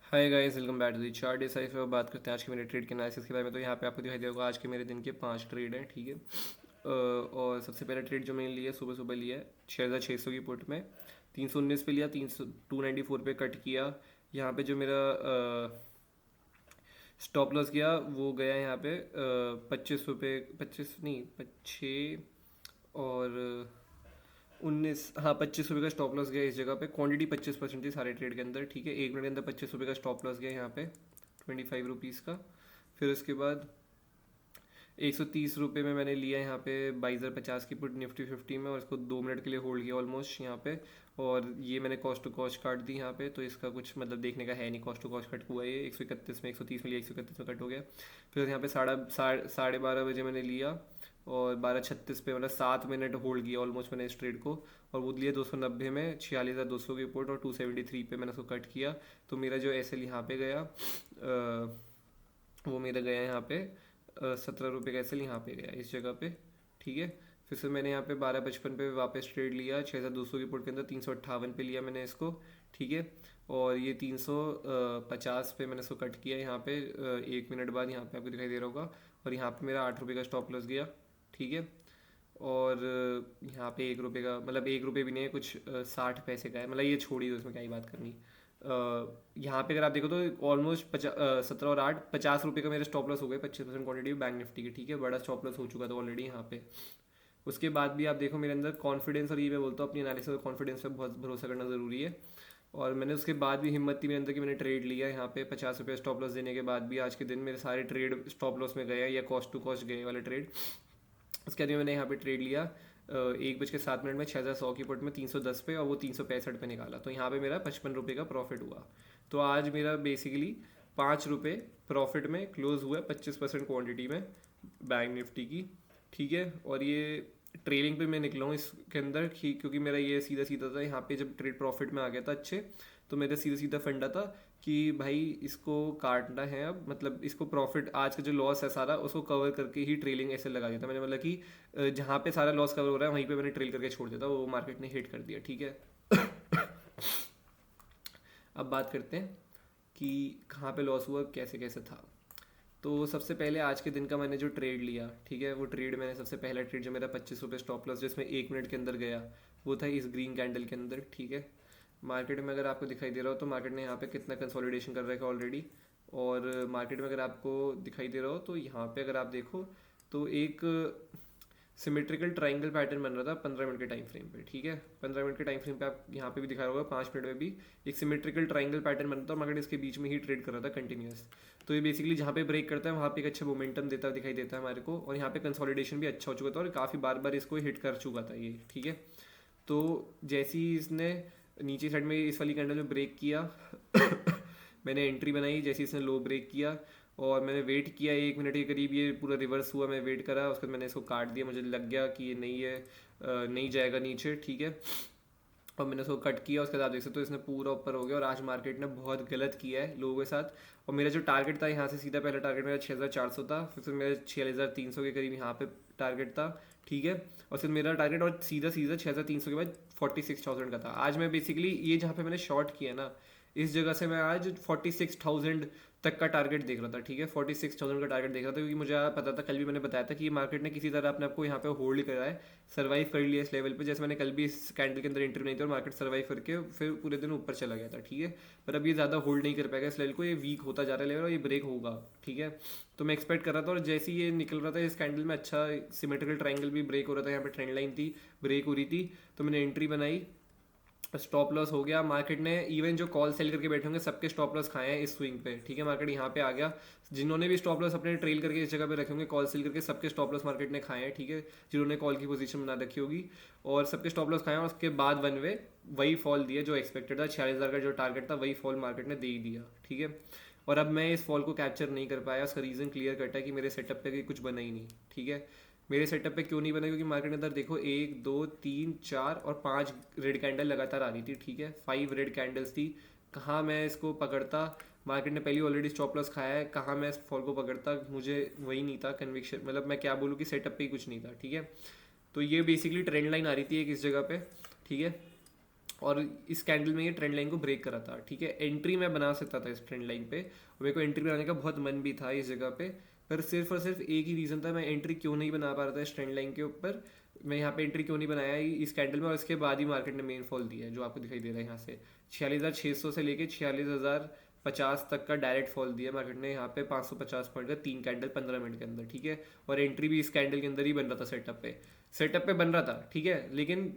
Hi guys, welcome back to the chart. इस size पे बात करते हैं आज के मेरे ट्रेड के एनालिसिस के बारे में। तो यहाँ पे आपको दिखाई देगा आज के मेरे दिन के 5 ट्रेड हैं, ठीक है। और सबसे पहला ट्रेड जो मैंने लिया सुबह सुबह लिया है 6,600 की पुट में 319 पे लिया, 294 पे कट किया। यहाँ पे जो मेरा स्टॉप लॉस गया वो गया यहाँ पे 25 रुपये, 25 नहीं 25 और 19, हाँ 25 रुपये का स्टॉप लॉस गया इस जगह पे। क्वांटिटी 25% थी सारे ट्रेड के अंदर, ठीक है। 1 मिनट के अंदर 25 रुपये का स्टॉप लॉस गया यहाँ पे 25 रुपीज़ का। फिर उसके बाद 130 रुपये में मैंने लिया यहाँ पे 22,050 की पुट निफ्टी 50 में, और इसको 2 मिनट के लिए होल्ड किया ऑलमोस्ट यहाँ पे। और ये मैंने कॉस्ट टू कॉस्ट काट दी यहाँ पे, तो इसका कुछ मतलब देखने का है नहीं, कॉस्ट टू कॉस्ट कट हुआ है। ये 131 में 130 में लिया, 131 में कट हो गया। फिर यहाँ पे साढ़े 12 बजे मैंने लिया और 12:36 पे मतलब 7 मिनट होल्ड किया ऑलमोस्ट मैंने इस ट्रेड को। और वो लिया 290 में 46,200 की पुट, और 273 पे मैंने उसको कट किया। तो मेरा जो एस एल यहाँ पे गया वो मेरा गया यहाँ पे 17 रुपये का एस एल यहाँ पे गया इस जगह पे, ठीक है। फिर से मैंने यहाँ पे 12:55 पे वापस ट्रेड लिया 6,200 की पुट के अंदर, 358 पे लिया मैंने इसको, ठीक है। और ये 350 पे मैंने इसको कट किया यहाँ पे 1 मिनट बाद, यहाँ पे आपको दिखाई दे रहा होगा। और यहाँ पे मेरा 8 रुपये का स्टॉप लॉस गया, ठीक है। और यहाँ पे 1 रुपये का, मतलब 1 रुपये भी नहीं है, कुछ 60 पैसे का है, मतलब ये छोड़ी दो, इसमें क्या ही बात करनी। यहाँ पे अगर आप देखो तो ऑलमोस्ट 17 और 8 50 रुपये का मेरे स्टॉप लॉस हो गए 25% क्वांटिटी बैंक निफ्टी की, ठीक है। बड़ा स्टॉप लॉस हो चुका था ऑलरेडी यहाँ पे। उसके बाद भी आप देखो मेरे अंदर कॉन्फिडेंस, और ये मैं बोलता हूँ अपनी एनालिसिस और कॉन्फिडेंस पे बहुत भरोसा करना ज़रूरी है। और मैंने उसके बाद भी हिम्मत थी मेरे अंदर कि मैंने ट्रेड लिया यहाँ पे 50 रुपये स्टॉप लॉस देने के बाद भी आज के दिन मेरे सारे ट्रेड स्टॉप लॉस में गए या कॉस्ट टू कॉस्ट गए वाले ट्रेड। उसके बाद मैंने यहाँ पे ट्रेड लिया 1:07 में 6,100 की पुट में 310 पे, और वो 365 पे निकाला। तो यहाँ पे मेरा 55 रुपये का प्रॉफिट हुआ। तो आज मेरा बेसिकली 5 रुपये प्रॉफिट में क्लोज हुआ है 25% क्वांटिटी में बैंक निफ्टी की, ठीक है। और ये ट्रेलिंग पे मैं निकला हूँ इसके अंदर क्योंकि मेरा ये सीधा सीधा था यहाँ पे, जब ट्रेड प्रॉफिट में आ गया था अच्छे, तो मेरा सीधा सीधा फंडा था कि भाई इसको काटना है अब, मतलब इसको प्रॉफिट आज का जो लॉस है सारा उसको कवर करके ही ट्रेलिंग ऐसे लगा दिया था मैंने, मतलब कि जहाँ पे सारा लॉस कवर हो रहा है वहीं पे मैंने ट्रेल करके छोड़ दिया था, वो मार्केट ने हिट कर दिया, ठीक है। अब बात करते हैं कि कहाँ पे लॉस हुआ, कैसे कैसे था। तो सबसे पहले आज के दिन का मैंने जो ट्रेड लिया, ठीक है, वो ट्रेड मैंने सबसे पहला ट्रेड जो मेरा 25 रुपये स्टॉप लॉस जिसमें 1 मिनट के अंदर गया, वो था इस ग्रीन कैंडल के अंदर, ठीक है। मार्केट में अगर आपको दिखाई दे रहा हो तो मार्केट ने यहाँ पे कितना कंसोलिडेशन कर रखा है ऑलरेडी। और मार्केट में अगर आपको दिखाई दे रहा हो तो यहाँ पे अगर आप देखो तो एक सिमेट्रिकल ट्राइंगल पैटर्न बन रहा था 15 मिनट के टाइम फ्रेम पे, ठीक है। 15 मिनट के टाइम फ्रेम पे आप यहाँ पे भी दिखा रहा होगा, 5 मिनट में भी एक सिमेट्रिकल ट्राइंगल पैटर्न बनता है, मगर इसके बीच में ही ट्रेड कर रहा था कंटिन्यूस। तो ये बेसिकली जहाँ पे ब्रेक करता है वहाँ पे एक अच्छा मोमेंटम देता दिखाई देता है हमारे को, और यहाँ पे कंसोलिडेशन भी अच्छा हो चुका था और काफ़ी बार बार इसको हिट कर चुका था ये, ठीक है। तो जैसे ही इसने नीचे साइड में इस वाली कैंडल में ब्रेक किया मैंने एंट्री बनाई, जैसे इसने लो ब्रेक किया और मैंने वेट किया 1 मिनट के करीब, ये पूरा रिवर्स हुआ, मैं वेट करा, उसके बाद मैंने इसको काट दिया, मुझे लग गया कि ये नहीं है, नहीं जाएगा नीचे, ठीक है। और मैंने उसको कट किया, उसके बाद आप देख सकते हो इसने पूरा ऊपर हो गया। और आज मार्केट ने बहुत गलत किया है लोगों के साथ। और मेरा जो टारगेट था यहाँ से सीधा पहला टारगेट मेरा 6,400 था, फिर मेरा 6,300 के करीब यहाँ पे टारगेट था, ठीक है। और फिर मेरा टारगेट और सीधा सीधा 6,300 के बाद 46,000 का था। आज मैं बेसिकली ये जहाँ पे मैंने शॉर्ट किया ना, इस जगह से मैं आज 46,000 तक का टारगेट देख रहा था, ठीक है। 46,000 का टारगेट देख रहा था क्योंकि मुझे पता था, कल भी मैंने बताया था कि ये मार्केट ने किसी तरह अपने आपको यहाँ पे होल्ड करा है, सर्वाइव कर लिया इस लेवल पे। जैसे मैंने कल भी इस कैंडल के अंदर एंट्री नहीं थी और मार्केट सर्वाइव करके फिर पूरे दिन ऊपर चला गया था, ठीक है। पर अब ये ज़्यादा होल्ड नहीं कर पाएगा इस लेवल को, ये वीक होता जा रहा है लेवल और ये ब्रेक होगा, ठीक है। तो मैं एक्सपेक्ट कर रहा था, और जैसे ही ये निकल रहा था इस कैंडल में अच्छा सिमेट्रिकल ट्राइंगल भी ब्रेक हो रहा था, यहाँ पे ट्रेंड लाइन थी ब्रेक हो रही थी, तो मैंने एंट्री बनाई, स्टॉप लॉस हो गया। मार्केट ने इवन जो कॉल सेल करके बैठे होंगे सबके स्टॉप लॉस खाए हैं इस स्विंग पे, ठीक है। मार्केट यहाँ पे आ गया, जिन्होंने भी स्टॉप लॉस अपने ट्रेल करके इस जगह पे रखे होंगे कॉल सेल करके, सबके स्टॉप लॉस मार्केट ने खाए हैं, ठीक है, जिन्होंने कॉल की पोजीशन बना रखी होगी, और सबके स्टॉप लॉस खाए हैं। और उसके बाद वन वे वही फॉल दिया जो एक्सपेक्टेड था, 46,000 का जो टारगेट था वही फॉल मार्केट ने दे ही दिया, ठीक है। और अब मैं इस फॉल को कैप्चर नहीं कर पाया, उसका रीज़न क्लियर कट है कि मेरे सेटअप पे कुछ बना ही नहीं, ठीक है। मेरे सेटअप पे क्यों नहीं बना, क्योंकि मार्केट के अंदर देखो 1 2 3 4 और 5 रेड कैंडल लगातार आ रही थी, ठीक है। 5 रेड कैंडल्स थी, कहाँ मैं इसको पकड़ता, मार्केट ने पहले ऑलरेडी स्टॉप लॉस खाया है, कहाँ मैं इस फॉल को पकड़ता, मुझे वही नहीं था कन्विक्शन, मतलब मैं क्या बोलूँ कि सेटअप पे ही कुछ नहीं था, ठीक है। तो ये बेसिकली ट्रेंड लाइन आ रही थी एक इस जगह पे, ठीक है। और इस कैंडल में ये ट्रेंड लाइन को ब्रेक करा था, ठीक है। एंट्री मैं बना सकता था इस ट्रेंड लाइन पे, और मेरे को एंट्री बनाने का बहुत मन भी था इस जगह पे, पर सिर्फ और सिर्फ एक ही रीज़न था, मैं एंट्री क्यों नहीं बना पा रहा था इस ट्रेंड लाइन के ऊपर। मैं यहाँ पे एंट्री क्यों नहीं बनाया इस कैंडल में, और इसके बाद ही मार्केट ने मेन फॉल दिया है जो आपको दिखाई दे रहा है यहाँ से 46,600 से लेके 46,050 तक का डायरेक्ट फॉल दिया मार्केट ने यहाँ पे 550 पॉइंट का 3 कैंडल 15 मिनट के अंदर, ठीक है। और एंट्री भी इस कैंडल के अंदर ही बन रहा था, सेटअप पे बन रहा था, ठीक है। लेकिन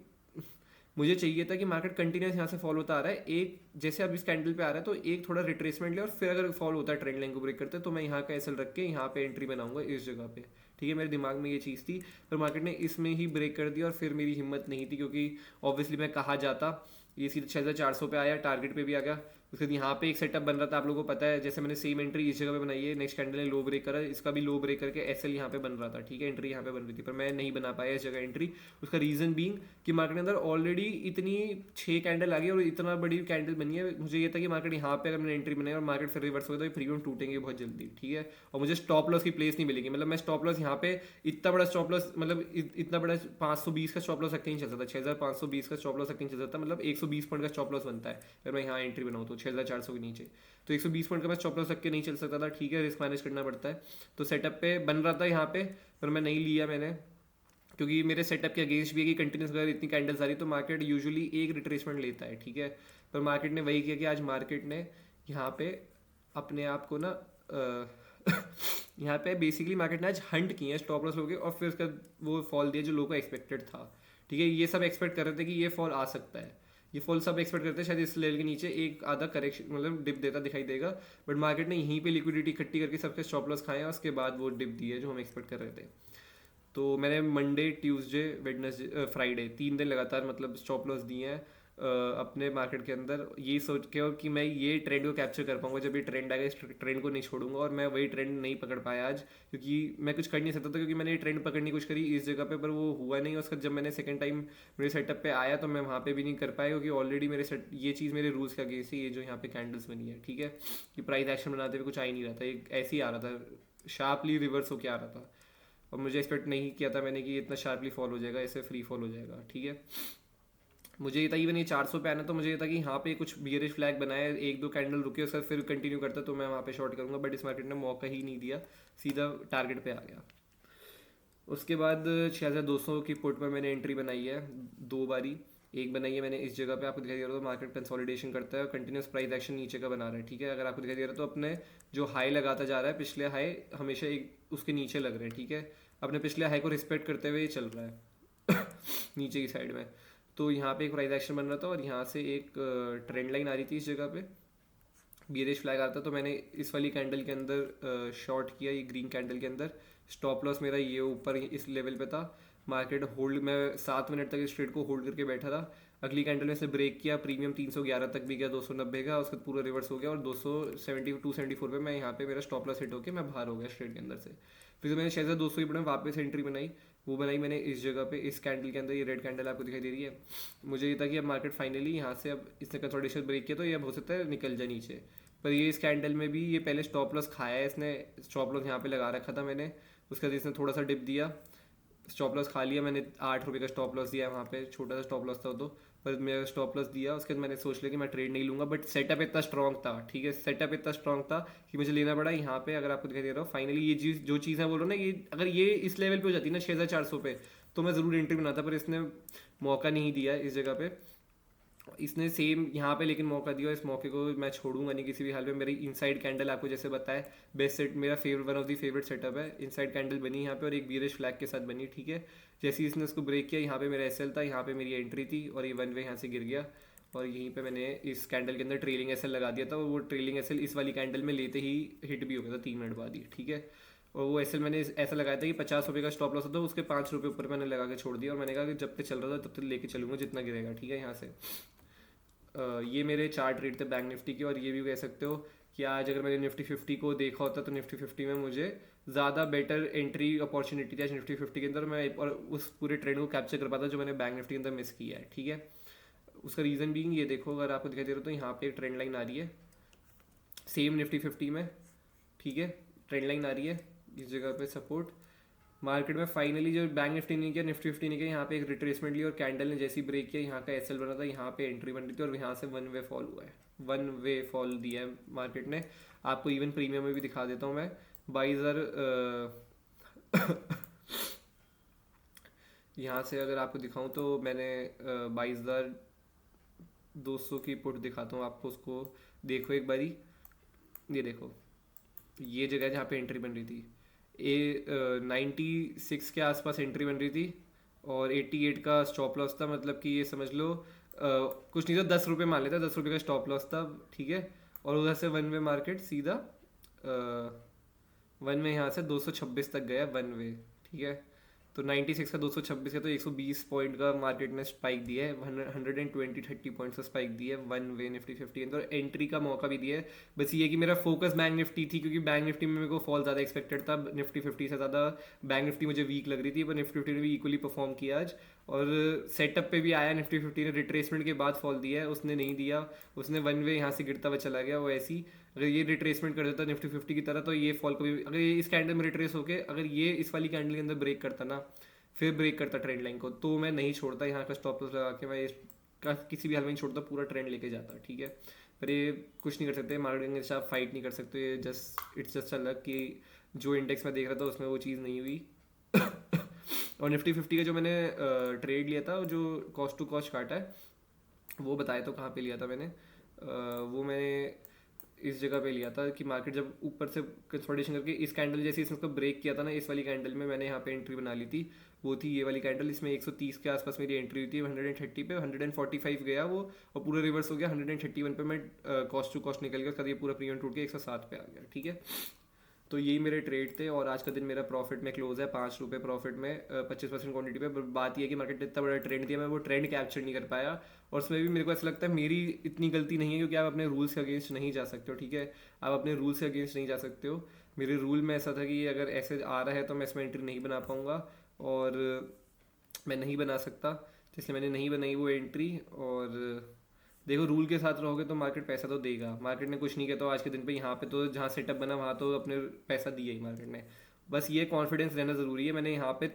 मुझे चाहिए था कि मार्केट कंटिन्यूस यहाँ से फॉल होता आ रहा है, एक जैसे अब इस कैंडल पे आ रहा है तो एक थोड़ा रिट्रेसमेंट ले, और फिर अगर फॉल होता है ट्रेंड लाइन को ब्रेक करते तो मैं यहाँ का एसएल रख के यहाँ पे एंट्री बनाऊंगा इस जगह पे, ठीक है। मेरे दिमाग में ये चीज़ थी, पर मार्केट ने इसमें ही ब्रेक कर दिया, और फिर मेरी हिम्मत नहीं थी, क्योंकि ऑब्वियसली मैं कहाँ जाता। ये सीधा 6,400 पे आया, टारगेट पे भी आ गया। उसके बाद यहाँ पे एक सेटअप बन रहा था, आप लोगों को पता है, जैसे मैंने सेम एंट्री इस जगह पे बनाई है, नेक्स्ट कैंडल ने लो ब्रेक करा, इसका भी लो ब्रेक करके एसएल यहाँ पे बन रहा था, ठीक है। एंट्री यहाँ पे बन रही थी, पर मैं नहीं बना पाया इस जगह एंट्री। उसका रीज़न बीइंग कि मार्केट के अंदर ऑलरेडी इतनी 6 कैंडल आ गई और इतना बड़ी कैंडल बनी है, मुझे ये था कि मार्केट यहाँ पे अगर मैंने एंट्री बनाई और मार्केट फिर रिवर्स हो गया तो प्रीमियम टूटेंगे बहुत जल्दी, ठीक है। और मुझे स्टॉप लॉस की प्लेस नहीं मिलेगी, मतलब मैं स्टॉप लॉस यहाँ पे इतना बड़ा स्टॉप लॉस, मतलब इतना बड़ा 520 का स्टॉप लॉस रख के नहीं चल सकता, 6,520 का स्टॉप लॉस रख के नहीं चल सकता, मतलब 120 पॉइंट का स्टॉप लॉस बनता है अगर मैं यहाँ एंट्री बनाऊँ तो 6,400 के नीचे। तो 120 पॉइंट का मैं स्टॉप लॉस रख के नहीं चल सकता था, ठीक है, रिस्क मैनेज करना पड़ता है। तो सेटअप पे बन रहा था यहाँ पे, पर मैं नहीं लिया मैंने, क्योंकि मेरे सेटअप के अगेंस्ट भी है कि कंटिन्यूस अगर इतनी कैंडल्स आ रही तो मार्केट यूजुअली एक रिट्रेसमेंट लेता है, ठीक है। पर मार्केट ने वही किया कि आज मार्केट ने यहाँ पे अपने आप को ना यहाँ पे बेसिकली मार्केट ने आज हंट किया स्टॉप लॉस लोगे, और फिर उसका वो फॉल दिया जो लोगों को एक्सपेक्टेड था, ठीक है। ये सब एक्सपेक्ट कर रहे थे कि ये फॉल आ सकता है, ये फॉल सब एक्सपेक्ट करते हैं, शायद इस लेवल के नीचे एक आधा करेक्शन मतलब डिप देता दिखाई देगा, बट मार्केट ने यहीं पे लिक्विडिटी इकट्ठी करके सबके स्टॉप लॉस खाए, और उसके बाद वो डिप दी है जो हम एक्सपेक्ट कर रहे थे। तो मैंने मंडे, ट्यूसडे, वेडनेसडे, फ्राइडे 3 दिन लगातार मतलब स्टॉप लॉस दिए हैं अपने मार्केट के अंदर, ये सोच के कि मैं ये ट्रेंड को कैप्चर कर पाऊंगा, जब ये ट्रेंड आएगा इस ट्रेंड को नहीं छोड़ूंगा, और मैं वही ट्रेंड नहीं पकड़ पाया आज, क्योंकि मैं कुछ कर नहीं सकता था, क्योंकि मैंने ये ट्रेंड पकड़ने की कोशिश करी इस जगह पे, पर वो हुआ नहीं। उसका जब मैंने सेकंड टाइम मेरे सेटअप पे आया तो मैं वहाँ पे भी नहीं कर पाया, क्योंकि ऑलरेडी मेरे सेट ये चीज़ मेरे रूल्स के अगेंस्ट है, ये जो यहाँ पे कैंडल्स बनी है, ठीक है, कि प्राइस एक्शन बनाते हुए कुछ आ ही नहीं रहा था, एक ऐसे ही आ रहा था, शार्पली रिवर्स होके आ रहा था, और मुझे एक्सपेक्ट नहीं किया था मैंने कि इतना शार्पली फॉल हो जाएगा, ऐसे फ्री फॉल हो जाएगा, ठीक है। मुझे ये था इवन ये 400 पे आना, तो मुझे ये था कि यहाँ पे कुछ बियरिश फ्लैग बनाया, एक दो कैंडल रुके, उसका फिर कंटिन्यू करता तो मैं वहाँ पे शॉर्ट करूँगा, बट इस मार्केट ने मौका ही नहीं दिया, सीधा टारगेट पे आ गया। उसके बाद 6,200 की पुट पर मैंने एंट्री बनाई है 2 बारी, एक बनाई है मैंने इस जगह पे, आपको दिखाई दे रहा है, मार्केट कंसोलिडेशन करता है और कंटिन्यूस प्राइस एक्शन नीचे का बना रहा है, ठीक है। अगर आपको दिखाई दे रहा है तो अपने जो हाई लगाता जा रहा है, पिछले हाई हमेशा एक उसके नीचे लग रहे हैं, ठीक है, अपने पिछले हाई को रिस्पेक्ट करते हुए ये चल रहा है नीचे की साइड में। तो यहाँ पे एक प्राइस एक्शन बन रहा था, और यहाँ से एक ट्रेंड लाइन आ रही थी इस जगह पे, बियरिश फ्लैग आता, तो मैंने इस वाली कैंडल के अंदर शॉर्ट किया, ये ग्रीन कैंडल के अंदर। स्टॉप लॉस मेरा ये ऊपर इस लेवल पे था, मार्केट होल्ड, मैं 7 मिनट तक इस ट्रेड को होल्ड करके बैठा था। अगली कैंडल में से ब्रेक किया, प्रीमियम 311 तक भी गया, 290 का, उसका पूरा रिवर्स हो गया, और 274 पे मैं यहाँ पे मेरा स्टॉप लॉस हिट होकर मैं बाहर हो गया इस ट्रेड के अंदर से। फिर तो मैंने 6,200 ही बढ़ा, वापस एंट्री बनाई, वो बनाई मैंने इस जगह पे, इस कैंडल के अंदर, ये रेड कैंडल आपको दिखाई दे रही है। मुझे ये था कि अब मार्केट फाइनली यहाँ से, अब इसने कंसोलिडेशन ब्रेक किया तो ये अब हो सकता है निकल जाए नीचे, पर ये इस कैंडल में भी ये पहले स्टॉप लॉस खाया है इसने, स्टॉप लॉस यहाँ पे लगा रखा था मैंने, उसके बाद इसने थोड़ा सा डिप दिया, स्टॉप लॉस खा लिया मैंने, 8 रुपये का स्टॉप लॉस दिया वहाँ पे, छोटा सा स्टॉप लॉस था तो, पर मेरा स्टॉप लॉस दिया। उसके बाद मैंने सोच लिया कि मैं ट्रेड नहीं लूँगा, बट सेटअप इतना स्ट्रॉन्ग था, ठीक है, सेटअप इतना स्ट्रॉन्ग था कि मुझे लेना पड़ा यहाँ पे। अगर आपको दिखाई दे रहा हो फाइनली ये चीज़, जो चीज़ है बोल रहा हूँ ना, ये अगर ये इस लेवल पे हो जाती ना 6,400 पे, तो मैं ज़रूर एंट्री बनाता, पर इसने मौका नहीं दिया इस जगह पे, इसने सेम यहाँ पे लेकिन मौका दिया, इस मौके को मैं छोड़ूंगा नहीं किसी भी हाल में। मेरी इनसाइड कैंडल आपको जैसे बताया, बेस्ट सेट मेरा favourite, one of the favourite setup है, इनसाइड कैंडल बनी यहाँ पे और एक बीरिश फ्लैग के साथ बनी, ठीक है। जैसे ही इसने उसको ब्रेक किया, यहाँ पे मेरा एसएल था, यहाँ पे मेरी एंट्री थी, और ये वन वे यहाँ से गिर गया, और यहीं पे मैंने इस कैंडल के अंदर ट्रेलिंग एसएल लगा दिया था, और वो ट्रेलिंग एसएल इस वाली कैंडल में लेते ही हिट भी हो गया था 3 मिनट बाद ही, ठीक है। और वो एसएल मैंने ऐसा लगाया था कि 50 रुपये का स्टॉप लॉस होता है, उसके 5 रुपये ऊपर मैंने लगा के छोड़ दिया, और मैंने कहा कि जब तक चल रहा था तब तक लेके चलूँगा जितना गिरेगा, ठीक है। यहाँ से ये मेरे 4 ट्रेड थे बैंक निफ्टी के, और ये भी कह सकते हो कि आज अगर मैंने निफ्टी 50 को देखा होता तो निफ्टी 50 में मुझे ज़्यादा बेटर एंट्री अपॉर्चुनिटी थी आज निफ्टी 50 के अंदर, मैं और उस पूरे ट्रेंड को कैप्चर कर पाता जो मैंने बैंक निफ्टी के अंदर मिस किया है, ठीक है। उसका रीज़न भी ये देखो, अगर आपको दिखाई दे रहा हो तो यहाँ पे एक ट्रेंड लाइन आ रही है सेम निफ्टी 50 में, ठीक है, ट्रेंड लाइन आ रही है इस जगह पे सपोर्ट, मार्केट में फाइनली जो बैंक निफ्टी नहीं किया, निफ्टी फिफ्टी नहीं किया, यहाँ पे एक रिट्रेसमेंट ली और कैंडल ने जैसी ब्रेक किया, यहाँ का एसएल बना था, यहाँ पे एंट्री बन रही थी और यहाँ से वन वे फॉल हुआ है, वन वे फॉल दिया है मार्केट ने। आपको इवन प्रीमियम में भी दिखा देता हूँ मैं। 22,000 यहाँ से अगर आपको दिखाऊं तो मैंने 22,200 की पुट दिखाता हूँ आपको, उसको देखो एक बारी। ये देखो, ये जगह जहाँ पे एंट्री बन रही थी, 96 के आसपास एंट्री बन रही थी और 88 का स्टॉप लॉस था। मतलब कि ये समझ लो कुछ नहीं तो 10 रुपये मान लेता, 10 रुपये का स्टॉप लॉस था, ठीक है। और उधर से वन वे मार्केट सीधा वन में यहाँ से 226 तक गया वन वे, ठीक है। तो 96 का 226 है तो 120 पॉइंट का मार्केट ने स्पाइक दिया है, 120-30 पॉइंट का स्पाइक दिया है वन वे निफ्टी फिफ्टी के अंदर। एंट्री का मौका भी दिया है। बस ये कि मेरा फोकस बैंक निफ्टी थी, क्योंकि बैंक निफ्टी में मेरे को फॉल ज़्यादा एक्सपेक्टेड था, निफ्टी फिफ्टी से ज़्यादा बैंक निफ्टी मुझे वीक लग रही थी, पर निफ्टी फिफ्टी ने भी इक्वली परफॉर्म किया आज। और सेटअप पे भी आया, निफ्टी फिफ्टी ने रिट्रेसमेंट के बाद फॉल दिया है, उसने नहीं दिया, उसने वन वे यहाँ से गिरता हुआ चला गया। वो ऐसी अगर ये रिट्रेसमेंट कर देता निफ्टी फिफ्टी की तरह, तो ये फॉल को भी, अगर ये इस कैंडल में रिट्रेस होके अगर ये इस वाली कैंडल के अंदर ब्रेक करता ना, फिर ब्रेक करता ट्रेंड लाइन को, तो मैं नहीं छोड़ता यहाँ का स्टॉप लॉस लगा के, मैं इसका किसी भी हाल में नहीं छोड़ता, पूरा ट्रेंड लेके जाता, ठीक है। पर ये कुछ नहीं कर सकते, मार्केटिंग के साथ फाइट नहीं कर सकते, जस्ट इट्स जस्ट अलग कि जो इंडेक्स में देख रहा था उसमें वो चीज़ नहीं हुई। और निफ्टी फिफ्टी का जो मैंने ट्रेड लिया था, जो कॉस्ट टू कॉस्ट काटा है, वो बताया तो कहाँ पे लिया था मैंने। वो मैंने इस जगह पे लिया था कि मार्केट जब ऊपर से कंसोलिडेशन करके इस कैंडल जैसे इसने उसको ब्रेक किया था ना, इस वाली कैंडल में मैंने यहाँ पे एंट्री बना ली थी। वो थी ये वाली कैंडल, इसमें 130 के आसपास मेरी एंट्री हुई थी, 130 पे 145 गया वो, और पूरा रिवर्स हो गया 131 पे मैं कॉस्ट टू कॉस्ट निकल गया, ये पूरा प्रीमियम टूट के 107 पे आ गया, ठीक है। तो यही मेरे ट्रेड थे और आज का दिन मेरा प्रॉफिट में क्लोज है, 5 रुपये प्रॉफिट में 25% क्वांटिटी पे। बात यह है कि मार्केट ने इतना बड़ा ट्रेंड दिया, मैं वो ट्रेंड कैप्चर नहीं कर पाया। और उसमें भी मेरे को ऐसा लगता है मेरी इतनी गलती नहीं है, क्योंकि आप अपने रूल्स के अगेंस्ट नहीं जा सकते हो, ठीक है। आप अपने रूल्स के अगेंस्ट नहीं जा सकते हो। मेरे रूल में ऐसा था कि अगर ऐसे आ रहा है तो मैं इसमें एंट्री नहीं बना पाऊँगा, और मैं नहीं बना सकता, तो इसलिए मैंने नहीं बनाई वो एंट्री। और देखो, रूल के साथ रहोगे तो मार्केट पैसा तो देगा। मार्केट ने कुछ नहीं किया तो आज के दिन पे यहाँ पे तो जहाँ सेटअप बना वहाँ तो अपने पैसा दिया ही मार्केट ने। बस ये कॉन्फिडेंस रहना ज़रूरी है। मैंने यहाँ पे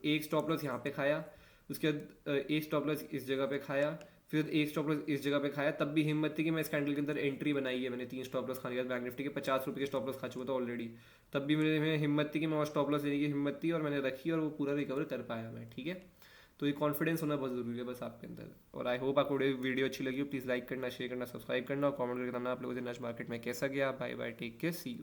एक स्टॉप लॉस यहाँ पे खाया, उसके बाद एक स्टॉप लॉस इस जगह पे खाया, फिर एक स्टॉप लॉस इस जगह पे खाया। तब भी हिम्मत थी कि मैं इस कैंडल के अंदर एंट्री बनाई है मैंने, 3 स्टॉप लॉस खाने के बाद बैंक निफ्टी के 50 रुपये के स्टॉप लॉस खा चुका था ऑलरेडी। तब भी मेरे हिम्मत थी कि मैं और स्टॉप लॉस लेने की हिम्मत थी, और मैंने रखी और वो पूरा रिकवर कर पाया मैं, ठीक है। तो ये कॉन्फिडेंस होना बहुत ज़रूरी है बस आपके अंदर। और आई होप आपको वीडियो अच्छी लगी हो, प्लीज़ लाइक करना, शेयर करना, सब्सक्राइब करना और कमेंट करके बताना आप लोगों से नेक्स्ट मार्केट में कैसा गया। Bye bye, take care, see you.